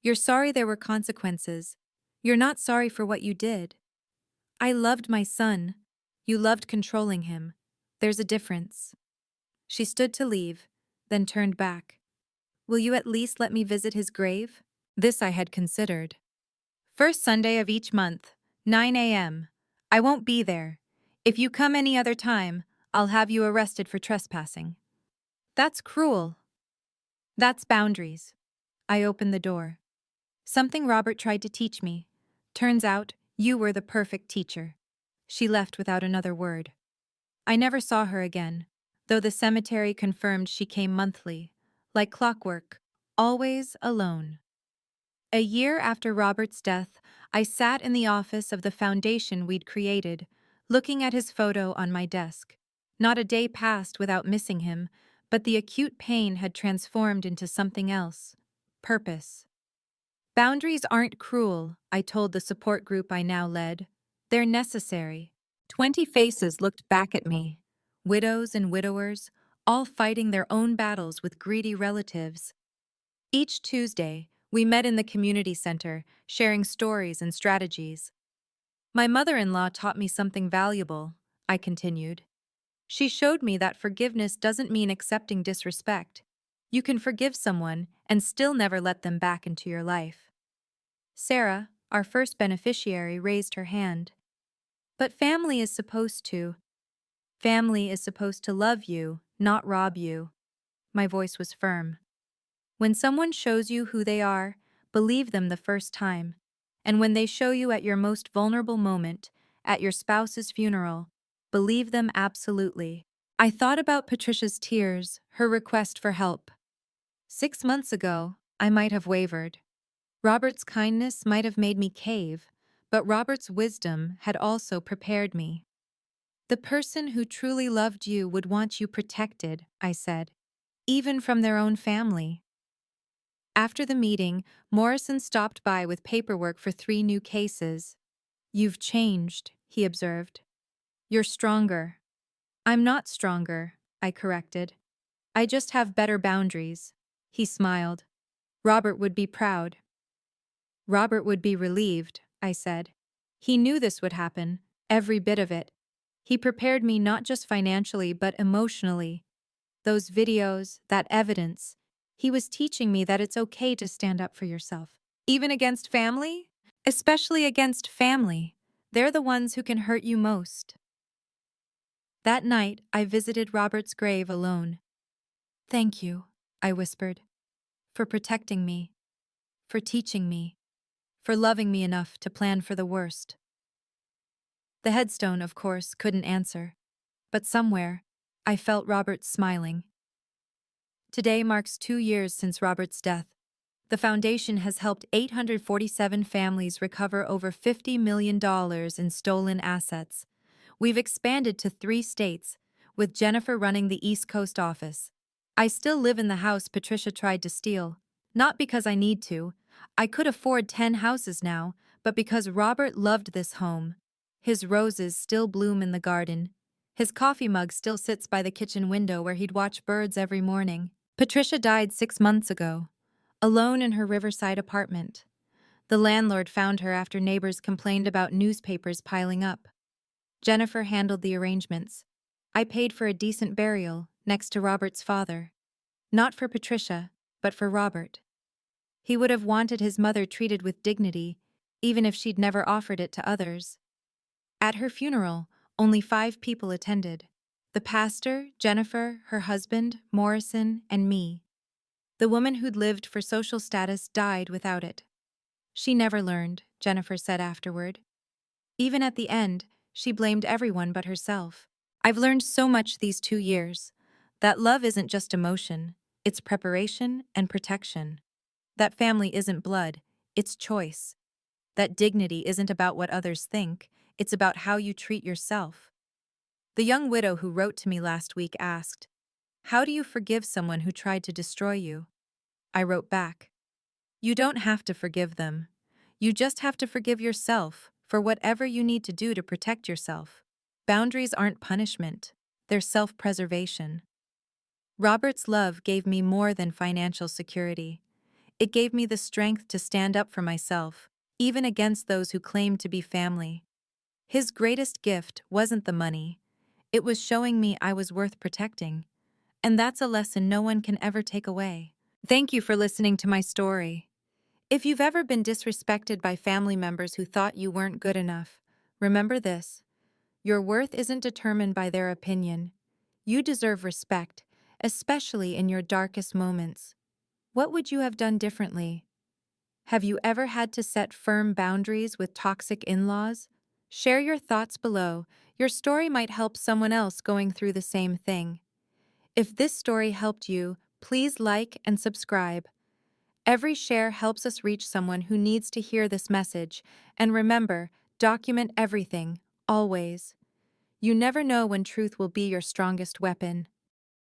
Speaker 1: You're sorry there were consequences. You're not sorry for what you did. I loved my son. You loved controlling him. There's a difference." She stood to leave, then turned back. "Will you at least let me visit his grave?" This I had considered. "First Sunday of each month, 9 a.m. I won't be there. If you come any other time, I'll have you arrested for trespassing." "That's cruel." "That's boundaries." I opened the door. "Something Robert tried to teach me. Turns out, you were the perfect teacher." She left without another word. I never saw her again, though the cemetery confirmed she came monthly, like clockwork, always alone. A year after Robert's death, I sat in the office of the foundation we'd created, looking at his photo on my desk. Not a day passed without missing him, but the acute pain had transformed into something else: purpose. "Boundaries aren't cruel," I told the support group I now led. "They're necessary." 20 faces looked back at me. Widows and widowers, all fighting their own battles with greedy relatives. Each Tuesday, we met in the community center, sharing stories and strategies. "My mother-in-law taught me something valuable," I continued. "She showed me that forgiveness doesn't mean accepting disrespect. You can forgive someone and still never let them back into your life." Sarah, our first beneficiary, raised her hand. "But family is supposed to. Family is supposed to love you, not rob you." My voice was firm. "When someone shows you who they are, believe them the first time. And when they show you at your most vulnerable moment, at your spouse's funeral, believe them absolutely." I thought about Patricia's tears, her request for help. 6 months ago, I might have wavered. Robert's kindness might have made me cave, but Robert's wisdom had also prepared me. "The person who truly loved you would want you protected," I said, "even from their own family." After the meeting, Morrison stopped by with paperwork for 3 new cases. "You've changed," he observed. "You're stronger." "I'm not stronger," I corrected. "I just have better boundaries." He smiled. "Robert would be proud." "Robert would be relieved," I said. "He knew this would happen, every bit of it. He prepared me not just financially but emotionally. Those videos, that evidence. He was teaching me that it's okay to stand up for yourself. Even against family? Especially against family. They're the ones who can hurt you most." That night, I visited Robert's grave alone. "Thank you," I whispered, "for protecting me, for teaching me, for loving me enough to plan for the worst." The headstone, of course, couldn't answer. But somewhere, I felt Robert smiling. Today marks 2 years since Robert's death. The foundation has helped 847 families recover over $50 million in stolen assets. We've expanded to 3 states, with Jennifer running the East Coast office. I still live in the house Patricia tried to steal. Not because I need to. I could afford 10 houses now, but because Robert loved this home. His roses still bloom in the garden. His coffee mug still sits by the kitchen window where he'd watch birds every morning. Patricia died 6 months ago, alone in her Riverside apartment. The landlord found her after neighbors complained about newspapers piling up. Jennifer handled the arrangements. I paid for a decent burial next to Robert's father. Not for Patricia, but for Robert. He would have wanted his mother treated with dignity, even if she'd never offered it to others. At her funeral, only 5 people attended. The pastor, Jennifer, her husband, Morrison, and me. The woman who'd lived for social status died without it. She never learned, Jennifer said afterward. Even at the end, she blamed everyone but herself. I've learned so much these 2 years. That love isn't just emotion, it's preparation and protection. That family isn't blood, it's choice. That dignity isn't about what others think, it's about how you treat yourself. The young widow who wrote to me last week asked, "How do you forgive someone who tried to destroy you?" I wrote back, "You don't have to forgive them. You just have to forgive yourself for whatever you need to do to protect yourself. Boundaries aren't punishment, they're self-preservation." Robert's love gave me more than financial security. It gave me the strength to stand up for myself, even against those who claimed to be family. His greatest gift wasn't the money. It was showing me I was worth protecting. And that's a lesson no one can ever take away. Thank you for listening to my story. If you've ever been disrespected by family members who thought you weren't good enough, remember this. Your worth isn't determined by their opinion. You deserve respect, especially in your darkest moments. What would you have done differently? Have you ever had to set firm boundaries with toxic in-laws? Share your thoughts below. Your story might help someone else going through the same thing. If this story helped you, please like and subscribe. Every share helps us reach someone who needs to hear this message. And remember, document everything, always. You never know when truth will be your strongest weapon.